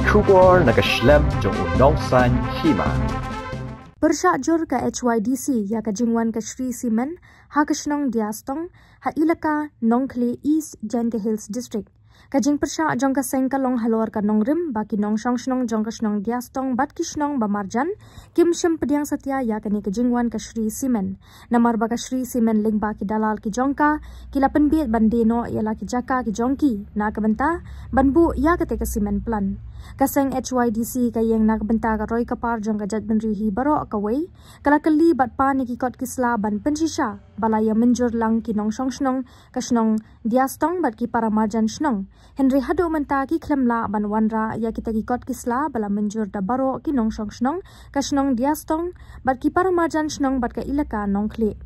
Kubor nakaslem jong unongsan hima. Persyaajur ka HYDC ya ka jingwan ka Sri Simen ha kasnong diastong ha ilaka Nongkli East Jante Hills District. Kajing persya jong ka sengkalong halor ka nongrim baki nong shnong jong ka shnong diastong bat kishnong bamarjan kim shem pediang satya ya kani kajingwan ka Sri Simen. Namar ba ka Sri Simen ling baki dalal ki jongka kila penbiet bandeno yala ki jaka ki jongki na kabenta banbu ya kate ka Simen plan. Kaseng HYDC kayeng nakabenta ka Roy Kapar jong kajat benrihi baro kaway kalakali bat pa nikikot kisla ban pensisya balaya menjur lang kinong shnong kasnong diastong bat ki para marjan shnong Henry hado menta ki klemla ban wanra ya kita kikot kisla bala menjur da baro kinong shnong kasnong diastong bat ki para marjan shnong bat ka ilaka Nongkli.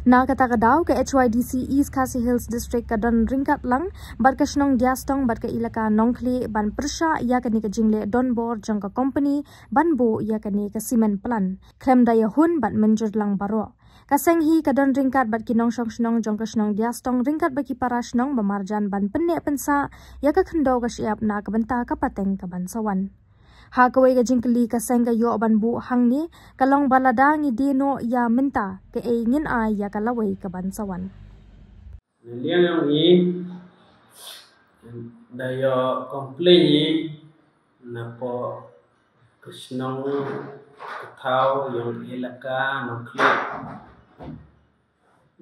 Na kata kadaw ke HYDC East Khasi Hills District kadon ringkat lang bat kasnong diastong bat ka ilaka Nongkli ban persya ya kani ka jingle donbor jong ka company banbo ya kani ka Simen plan klem daya hun bat menjur lang baro kaseng hi kadon ringkat bat kinong shnong jong kasnong diastong ringkat baki para shnong bamarjan ban penne pensa ya ka khndo ka siap na kabenta ka pateng ka bansawan. Ha kawai ka jingkeli ka sengga yo banbu hang ni kalong balada ngi dino ya minta ke ngin a ya kalawai ka bansawan. Liang yang ni dayo komplain ni napo kusnong ketaw yang ilaka Nongkli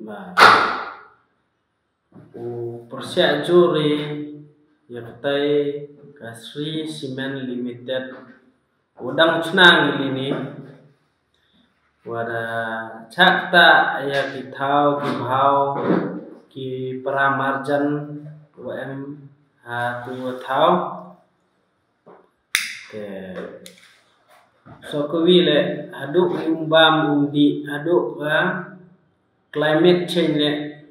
ba persya juri ya katai ka Sri Simen Limited udang cnang ini wada cakta ya kitau kibhau ki pramarjan WM ha tu thau ke so kewile aduk umbam undi aduk climate change le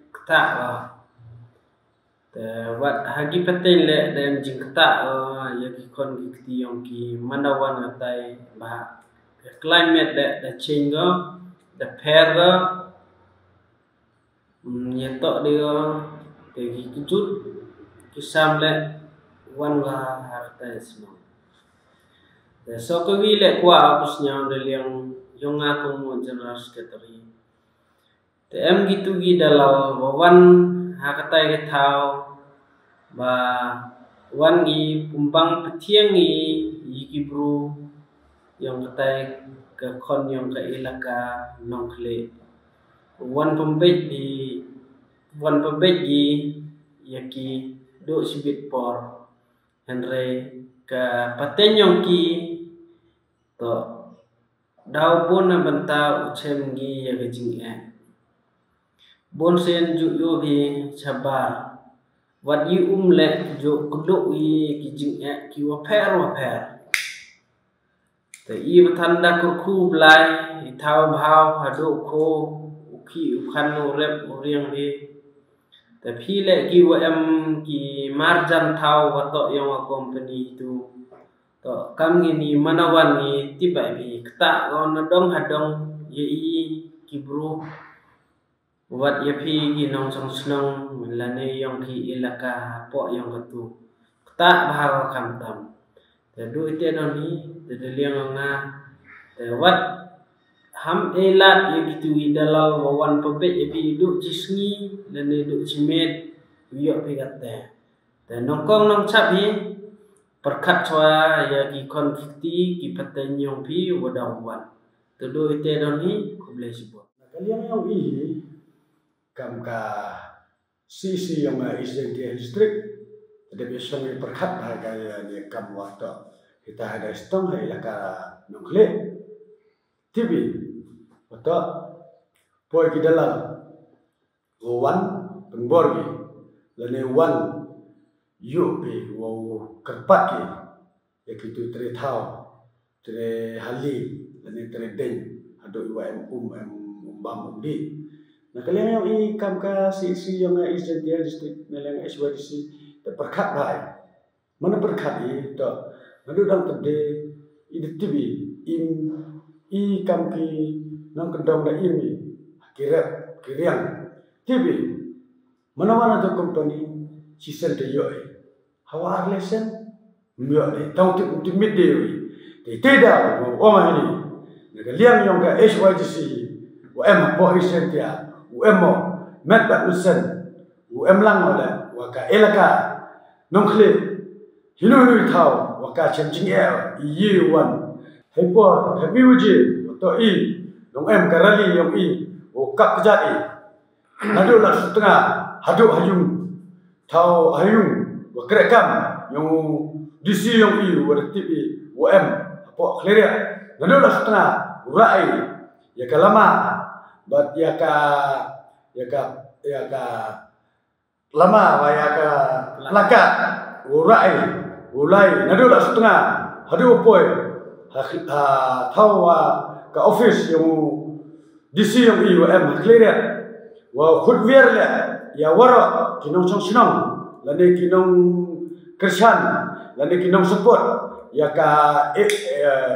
kta wat hagi penting le dan jing kta ya ki kon ki yong ki manawan atai ba climate da change go da pair go nyetok dia ki kejut ki sam le wan ga hakta semua so ko wi le kwa apusnya de liang yong aku mo general secretary tem gitu gi dalal wan hakatai ke thau ba wan gi pumbang petiang gi kibru yang katai ke kon yang ke ilaka Nongkli wan pembek gi yaki do sibit por Henry ke patenyong ki to daw pun na benta uchem gi ya gajing bonsen ju yo bi sabar wat yi le jo kudo yi kijing ki wa per te i batanda ku blai i thau bhau hado ko uki ukhan no rep riang di te phi le ki wa ki marjan thau wa to yang company tu to kam ni manawan ni tibai bi kta gon dong hadong ye i ki bro wat ya phi gi nong snong lane yang ki ilaka po yang katu kta bahar kam tam te du ite don ni te liang nga te wat ham elat ye gitu i dalal wawan pebek ye pi du cisngi lane du cimet yo pi katte te nongkong nong chap hi perkat chwa ya ki konflikti ki patenyong pi wadang wan te du ite don ni ko ble sibot kalian yang i kam ka sisi yang East District ada besok yang perkat harga ni kam waktu kita ada stong hai laka Nongkli TV waktu poi kita dalam wan penborgi lane wan yu pe wo kerpat ki ya kitu tre thau tre hali lane tre den ado UM bam di nah kalian yang ikam ka sisi yang East District melang HYDC perkat bai mana perkat i to ngadu dang tede i TV i kam ki nang kendong da ini kirat kiriang TV mana tu company season de yo hawar lesen mưa để tao tự biết điều thì tê đào của ông này cái liang yang cái HYDC của em học bộ Asian kia của em một met bạn Wilson của em lăng ở đây và cả Elaka nông khế hinui thảo và cả chân chính em yêu one hay po happy uji to i nông em cái rally yang i của các gia đình nado là setengah hadu hayung thao hayung và cái cam yang DC yang i và TV của em po clear nado là setengah urai ya kalama but ya ka lama wa ya ka lakat urai nado la setengah hadu poi thau wa ka office yang DC yang IUM clear wa khudvier le ya waro kinong chong sinong lane kinong Krishan lane kinong support ya ka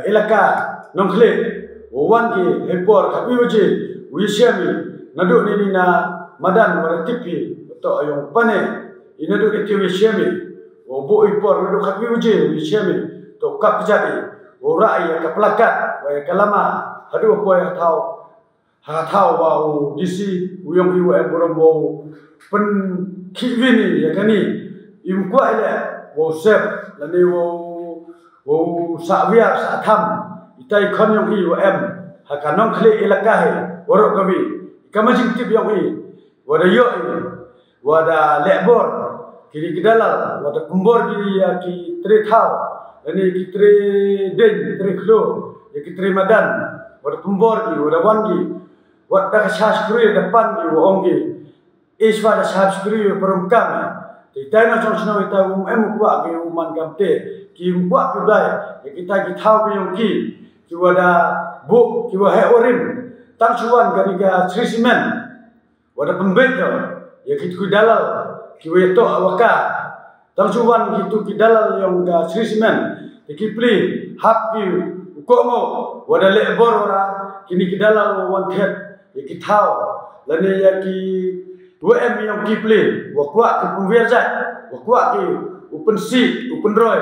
elaka nong khle wan ki hepor khapi uji wishami nadu ni na madan wala tipi to ayong pane inadu iti wishami o bo ipor nadu khapi uji wishami to kap jadi ora ya ka plakat wa kalama hadu po ya thau wa DC uyong IUM borombo pen kivini ya kani imkwa ile wo sep lani wo savia sa tham itai khon yong IUM hakanong khle elaka he borok kami kamajing tip yong i wada yo wada lebor kiri kidala wada kumbor kiri ya ki tre thau lani ki tre den tre khlo ya ki tre madan wada kumbor ki wada wangi wada shashkuri depan ki wongi iswa da shashkuri perumkam itai na chong snow itai em kwa ki man kamte ki kwa ki dai ya kita ki thau ki yong ki wada bu ki wa he orim tang chuan gani ga trisimen wada pembejo ya ki ku dalal ki we to awaka tang chuan ki tu ki dalal yong ga trisimen ki pli hap ki ko mo wada le bor ora kini ki dalal wan thet ya ki thau lane ya ki em yong ki pli wa kwa ki pumver jat wa kwa ki open seat open roy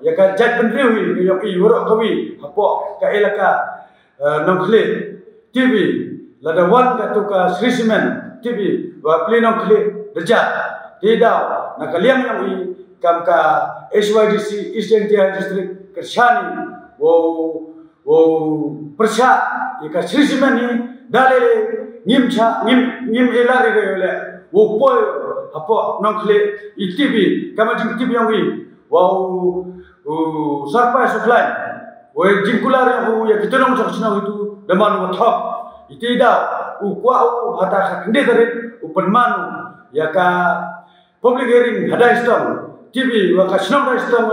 ya ka jat pendriwi yong i woro kawi hapo ka elaka nong khle TV lada wan ka tu ka Srisimen TV wa pli nong khle deja tidau na kaliang yang i kam ka HYDC Eastern District Kershani wo persha ya ka Srisimen ni dalele ngim elari le wo poi hapo nong khle i TV kamajing TV yang i wow sarpai suflan wo jingkular yang ya kita nong chakchna itu daman wo thop itida ukwa hata khande dare upanman ya ka public hearing hada istom TV wa ka shnong istom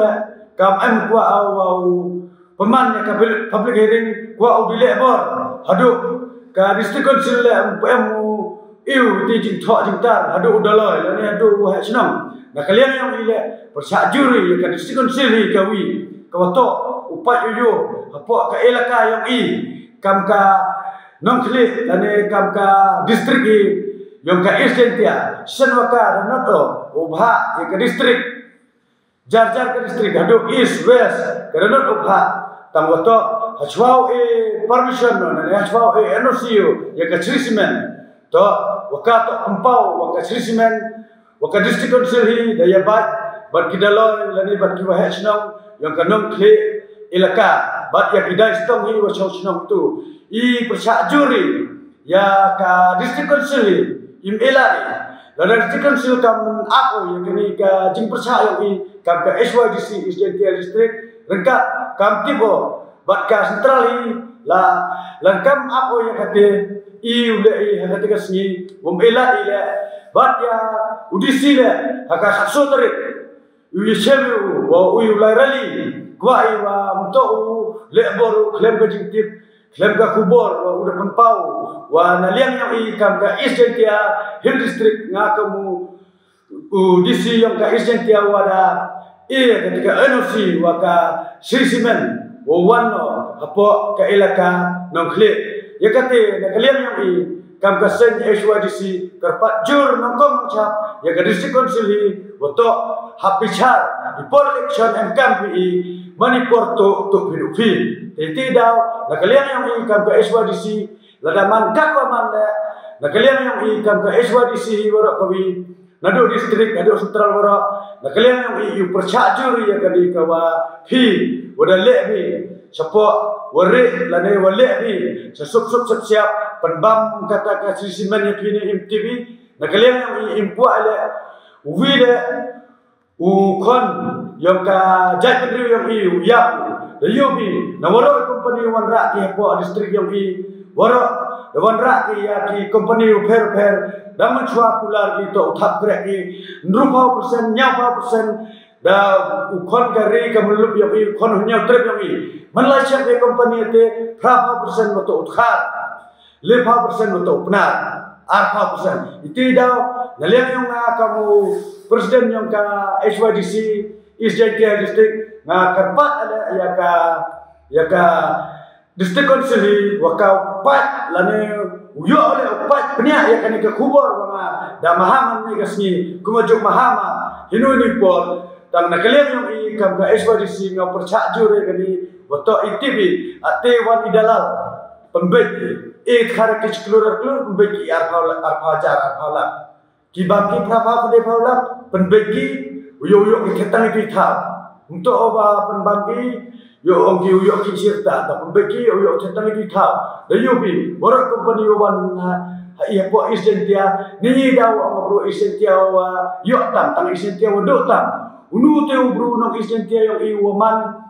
kam am kwa au paman ya ka public hearing kwa udile bor hadu ka district council le em iu ti jing tho jing tar hadu udaloi la ne hadu ha shnong na kalian yang ile persa juri ya ka district council ni kawi kawato upai yo hapo ka elaka yang i kam ka nong khle lane kam ka district i yang ka Eastern tia senwaka noto ubha ya ka district jar ka district hadu east west ka not ubha tangwato hachwao permission na hachwao NOC ya ka Srisimen to wakato kumpau waka Srisimen waka district council hi daya bat kidaloi lani bat ki wahai snong yang kanong khle elaka bat ya kidai stong hi wa snong tu i persa juri ya ka district council im elari la district council kam ako ya kini ka jing persa yang i kam ka HYDC Eastern District rengka kam tibo bat ka central hi la langkam ako ya kate i ule i kate ka singi wom elari le bat ya udisi le haka khaso tare uyeshelu wa uyulai rali kwa i wa mto lebor klem ka jingtip klem ka kubor wa udah penpau wa naliang yang i kam ka Eastern Tia Hill District ngakamu udisi yang ka Eastern Tia wada ketika NOC wa ka Srisimen wa wano hapo ka elaka nong khle ya kate na kaliang yang i kam ka sen HYDC karpat jur nongkom chap ya ka district council hi woto hapichar ipor election MKMPI Manipur to pirufi teti daw nakalian yang i kam ka HYDC lada man kat man le nakalian yang i kam ka HYDC waro kawi nado district nado central waro nakalian yang i percha jur ya ka di kawa hi wada le bi sapo wari lane wale ni sesup siap penbam kata kasih simen yang pini MTV nakalian yang impu ale wile ukon yang ka jai pendiri yang uyap yubi na waro company wanra ki po district yang waro wanra ki ya ki company per daman chua pular ki to thap grek ki nrupa persen nyapa persen da ukon kari kamelup yang ukon nyau trip yang Malaysia ke company te 5% untuk utkar, 5% untuk benar, 4% itu dah. Nalian yang kamu presiden yang ke HYDC East JKT district nga kerpat ada ya ka district council waka pat lane uyo oleh pat penia ya kan ke kubur banga da mahaman ni kasni kumajuk mahama hinu ni pol tang nakalian yang ikam ke HYDC nga percak jure kani Waktu ITV, wan idalal, pembeki, khara kich keluar pembeki arpa jar arpa. Kibaki prapa pada paulam, pembeki, uyo ketang itu thau. Untuk apa pembeki, yo ongki uyo kisirta, tapi pembeki uyo ketang itu thau. Dayubi, orang company wan iya po isentia, ni daw ang bro isentia wa yo tam, tang isentia wa do tam. Unu te bro nong isentia yung iwaman.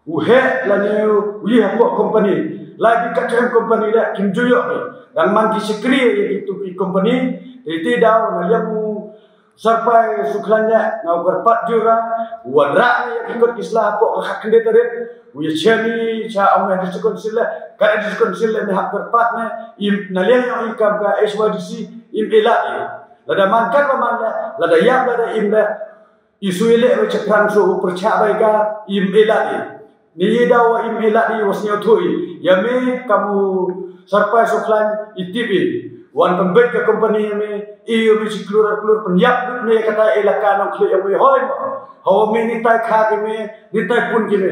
Uhe lane uye apa company lagi kacang company dah kim juyok ni dan mangki sekri itu ki company itu dah naliamu sampai suklanya ngau berpat jura wadra ni ikut kislah apa hak kende tadi uye chemi cha amah diskon sila ka diskon sila ni hak berpat ni nalian yang ikam ka HYDC imilai lada mangkat pamanda lada yap lada imda isu ile ceprang suhu percaya ka imilai ni daw imela di wasnya thui yame kamu sarpai soklan ITV wan pembek ke company yame iyo mi keluar penyap ni kata elaka nang kle yame hoy hawa mi ni tai kha ke me ni tai pun ke me